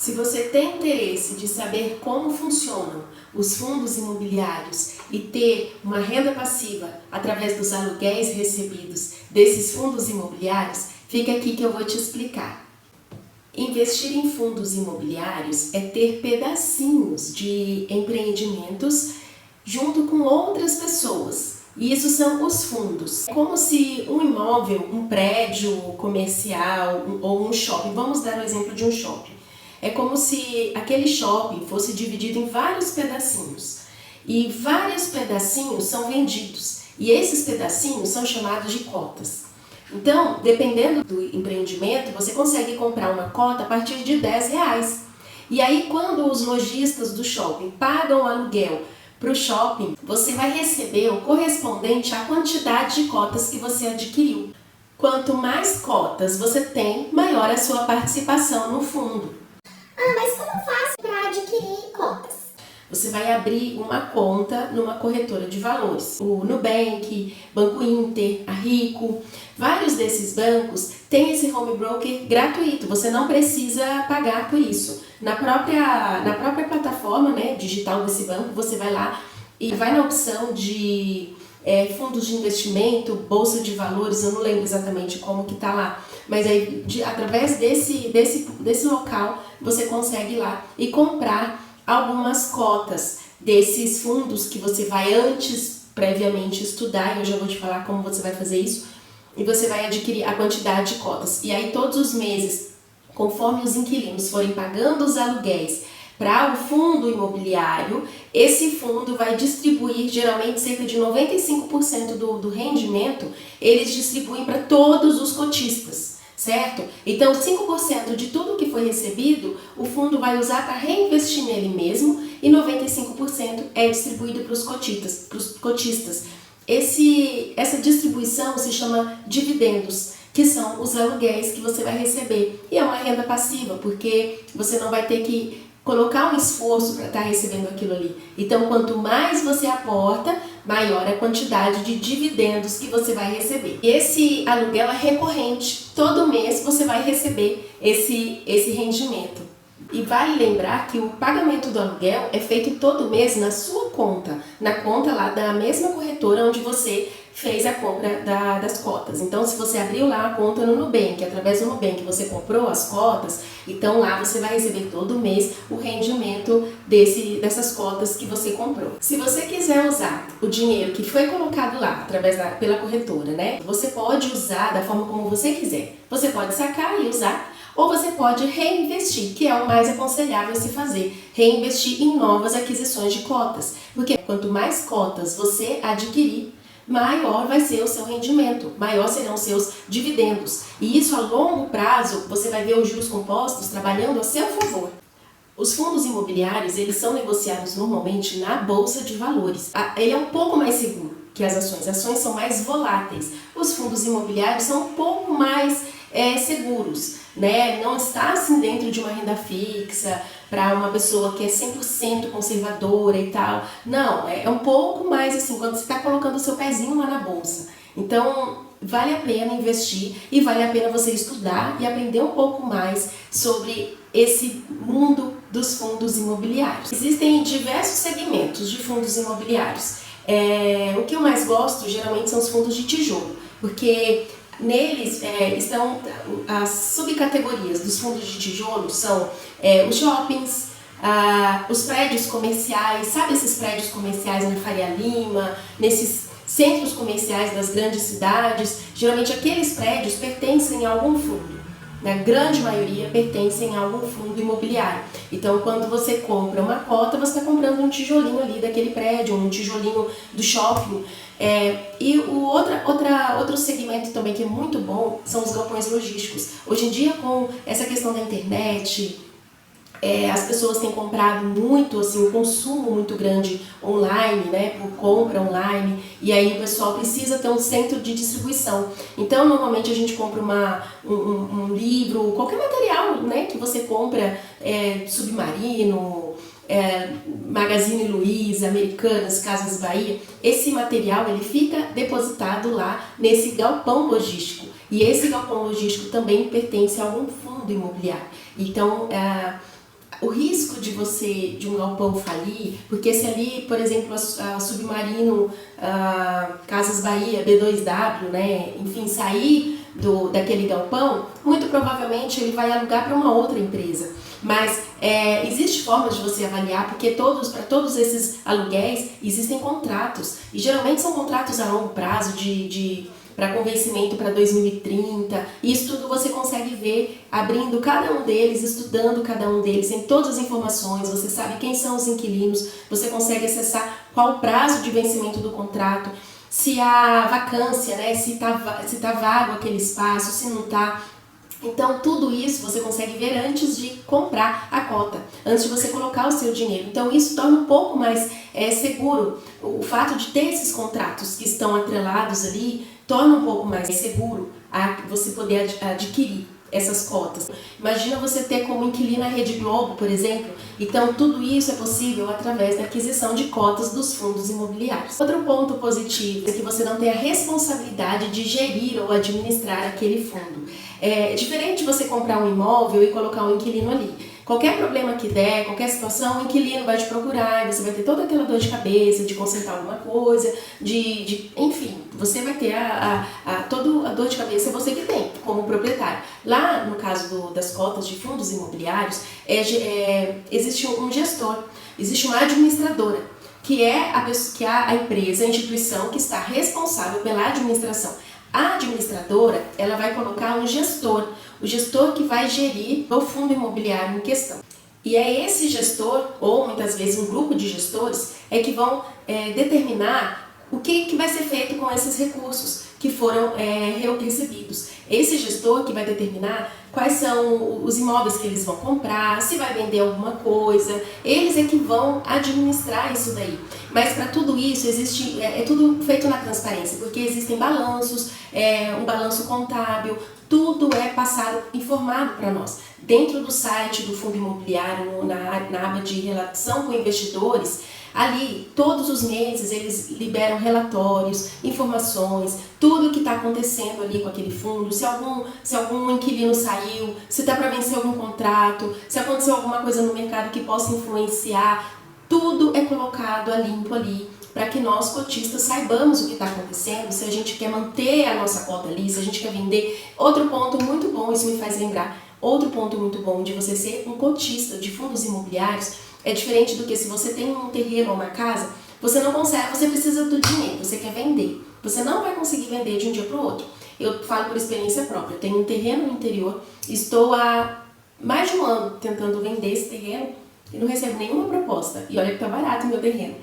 Se você tem interesse de saber como funcionam os fundos imobiliários e ter uma renda passiva através dos aluguéis recebidos desses fundos imobiliários, fica aqui que eu vou te explicar. Investir em fundos imobiliários é ter pedacinhos de empreendimentos junto com outras pessoas. E isso são os fundos. É como se um imóvel, um prédio comercial ou um shopping, vamos dar o exemplo de um shopping. É como se aquele shopping fosse dividido em vários pedacinhos. E vários pedacinhos são vendidos. E esses pedacinhos são chamados de cotas. Então, dependendo do empreendimento, você consegue comprar uma cota a partir de R$10. E aí, quando os lojistas do shopping pagam o aluguel para o shopping, você vai receber o correspondente à quantidade de cotas que você adquiriu. Quanto mais cotas você tem, maior a sua participação no fundo. Mas como faço para adquirir cotas? Você vai abrir uma conta numa corretora de valores. O Nubank, Banco Inter, a Rico, vários desses bancos têm esse home broker gratuito. Você não precisa pagar por isso. Na própria plataforma, né, digital desse banco, você vai lá e vai na opção de fundos de investimento, bolsa de valores, eu não lembro exatamente como que tá lá, mas aí através desse local você consegue ir lá e comprar algumas cotas desses fundos que você vai previamente estudar, e eu já vou te falar como você vai fazer isso, e você vai adquirir a quantidade de cotas. E aí todos os meses, conforme os inquilinos forem pagando os aluguéis para o fundo imobiliário, esse fundo vai distribuir geralmente cerca de 95% do rendimento, eles distribuem para todos os cotistas, certo? Então 5% de tudo que foi recebido, o fundo vai usar para reinvestir nele mesmo e 95% é distribuído para os cotistas. Essa distribuição se chama dividendos, que são os aluguéis que você vai receber. E é uma renda passiva, porque você não vai ter que colocar um esforço para estar recebendo aquilo ali. Então, quanto mais você aporta, maior a quantidade de dividendos que você vai receber. E esse aluguel é recorrente. Todo mês você vai receber esse rendimento. E vale lembrar que o pagamento do aluguel é feito todo mês na sua conta, na conta lá da mesma corretora onde você fez a compra das cotas. Então, se você abriu lá a conta no Nubank, através do Nubank você comprou as cotas, então lá você vai receber todo mês o rendimento dessas cotas que você comprou. Se você quiser usar o dinheiro que foi colocado lá, pela corretora, né? Você pode usar da forma como você quiser. Você pode sacar e usar, ou você pode reinvestir, que é o mais aconselhável se fazer. Reinvestir em novas aquisições de cotas. Porque quanto mais cotas você adquirir, maior vai ser o seu rendimento, maior serão os seus dividendos. E isso a longo prazo, você vai ver os juros compostos trabalhando a seu favor. Os fundos imobiliários, eles são negociados normalmente na bolsa de valores. Ele é um pouco mais seguro que as ações são mais voláteis. Os fundos imobiliários são um pouco mais seguros, né? Não está assim dentro de uma renda fixa para uma pessoa que é 100% conservadora e tal. Não, é um pouco mais assim, quando você está colocando o seu pezinho lá na bolsa. Então, vale a pena investir e vale a pena você estudar e aprender um pouco mais sobre esse mundo dos fundos imobiliários. Existem diversos segmentos de fundos imobiliários. O que eu mais gosto geralmente são os fundos de tijolo, porque neles estão as subcategorias dos fundos de tijolo, são os shoppings, os prédios comerciais, sabe esses prédios comerciais na Faria Lima, nesses centros comerciais das grandes cidades? Geralmente aqueles prédios pertencem a algum fundo. Na grande maioria pertencem a algum fundo imobiliário. Então, quando você compra uma cota, você está comprando um tijolinho ali daquele prédio, um tijolinho do shopping. E outro segmento também que é muito bom são os galpões logísticos. Hoje em dia, com essa questão da internet, as pessoas têm comprado muito, assim, um consumo muito grande online, né, por compra online, e aí o pessoal precisa ter um centro de distribuição. Então, normalmente a gente compra um livro, qualquer material, né, que você compra, Submarino, Magazine Luiza, Americanas, Casas Bahia, esse material ele fica depositado lá nesse galpão logístico. E esse galpão logístico também pertence a algum fundo imobiliário. Então, O risco de um galpão falir, porque se ali, por exemplo, a Submarino, Casas Bahia, B2W, né, enfim, sair daquele galpão, muito provavelmente ele vai alugar para uma outra empresa. Mas existe formas de você avaliar, porque para todos esses aluguéis existem contratos, e geralmente são contratos a longo prazo para convencimento para 2030. Isso tudo você consegue ver abrindo cada um deles, estudando cada um deles, tem todas as informações, você sabe quem são os inquilinos, você consegue acessar qual o prazo de vencimento do contrato, se há vacância, né, se tá vago aquele espaço, se não tá. Então tudo isso você consegue ver antes de comprar a cota, antes de você colocar o seu dinheiro. Então isso torna um pouco mais seguro. O fato de ter esses contratos que estão atrelados ali torna um pouco mais seguro você poder adquirir essas cotas. Imagina você ter como inquilino a Rede Globo, por exemplo. Então tudo isso é possível através da aquisição de cotas dos fundos imobiliários. Outro ponto positivo é que você não tem a responsabilidade de gerir ou administrar aquele fundo. É diferente de você comprar um imóvel e colocar um inquilino ali. Qualquer problema que der, qualquer situação, o inquilino vai te procurar e você vai ter toda aquela dor de cabeça de consertar alguma coisa, enfim, você vai ter toda a dor de cabeça você que tem como proprietário. Lá, no caso das cotas de fundos imobiliários, existe um gestor, existe uma administradora, que é a empresa, a instituição que está responsável pela administração. A administradora, ela vai colocar um gestor, o gestor que vai gerir o fundo imobiliário em questão. E é esse gestor, ou muitas vezes um grupo de gestores, que vão determinar o que vai ser feito com esses recursos que foram recebidos. Esse gestor que vai determinar quais são os imóveis que eles vão comprar, se vai vender alguma coisa, eles é que vão administrar isso daí. Mas para tudo isso é tudo feito na transparência, porque existem balanços, um balanço contábil, tudo é passado, informado para nós. Dentro do site do fundo imobiliário, na aba de relação com investidores, ali, todos os meses, eles liberam relatórios, informações, tudo que está acontecendo ali com aquele fundo, se algum inquilino saiu, se está para vencer algum contrato, se aconteceu alguma coisa no mercado que possa influenciar, tudo é colocado a limpo ali, para que nós, cotistas, saibamos o que está acontecendo, se a gente quer manter a nossa cota ali, se a gente quer vender. Outro ponto muito bom, isso me faz lembrar, outro ponto muito bom de você ser um cotista de fundos imobiliários, é diferente do que se você tem um terreno ou uma casa, você não consegue, você precisa do dinheiro, você quer vender. Você não vai conseguir vender de um dia para o outro. Eu falo por experiência própria, eu tenho um terreno no interior, estou há mais de um ano tentando vender esse terreno e não recebo nenhuma proposta. E olha que está barato o meu terreno.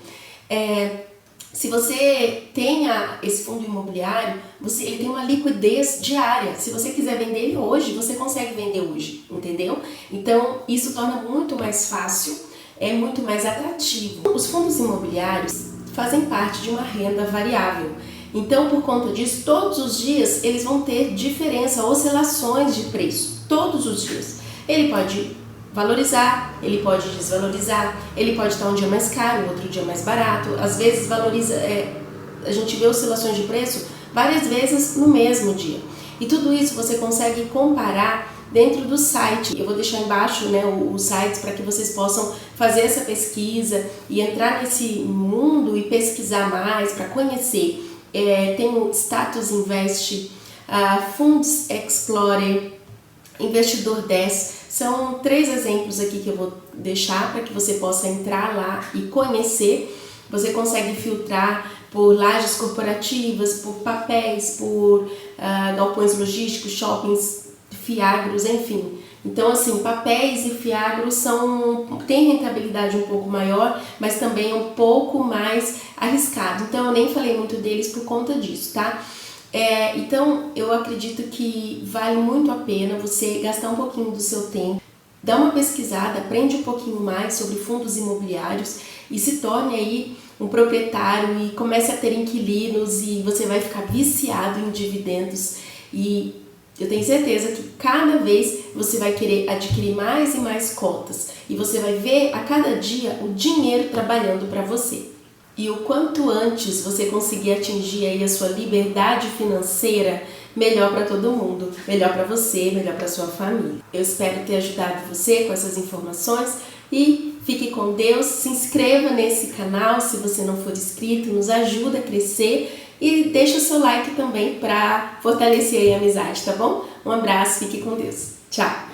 Se você tenha esse fundo imobiliário, ele tem uma liquidez diária. Se você quiser vender ele hoje, você consegue vender hoje, entendeu? Então, isso torna muito mais fácil, é muito mais atrativo. Os fundos imobiliários fazem parte de uma renda variável. Então, por conta disso, todos os dias eles vão ter diferença, oscilações de preço. Todos os dias. Ele pode valorizar, ele pode desvalorizar, ele pode estar um dia mais caro, outro dia mais barato. Às vezes valoriza, a gente vê oscilações de preço várias vezes no mesmo dia. E tudo isso você consegue comparar dentro do site. Eu vou deixar embaixo, né, os sites para que vocês possam fazer essa pesquisa e entrar nesse mundo e pesquisar mais para conhecer. Tem o Status Invest, Funds Explorer, Investidor 10. São 3 exemplos aqui que eu vou deixar para que você possa entrar lá e conhecer. Você consegue filtrar por lajes corporativas, por papéis, por galpões logísticos, shoppings, fiagros, enfim. Então, assim, papéis e fiagros têm rentabilidade um pouco maior, mas também um pouco mais arriscado. Então, eu nem falei muito deles por conta disso, tá? Então, eu acredito que vale muito a pena você gastar um pouquinho do seu tempo, dar uma pesquisada, aprende um pouquinho mais sobre fundos imobiliários e se torne aí um proprietário e comece a ter inquilinos e você vai ficar viciado em dividendos. E eu tenho certeza que cada vez você vai querer adquirir mais e mais cotas e você vai ver a cada dia o dinheiro trabalhando para você. E o quanto antes você conseguir atingir aí a sua liberdade financeira, melhor para todo mundo, melhor para você, melhor para sua família. Eu espero ter ajudado você com essas informações e fique com Deus. Se inscreva nesse canal se você não for inscrito, nos ajuda a crescer e deixa o seu like também para fortalecer aí a amizade, tá bom? Um abraço, fique com Deus. Tchau!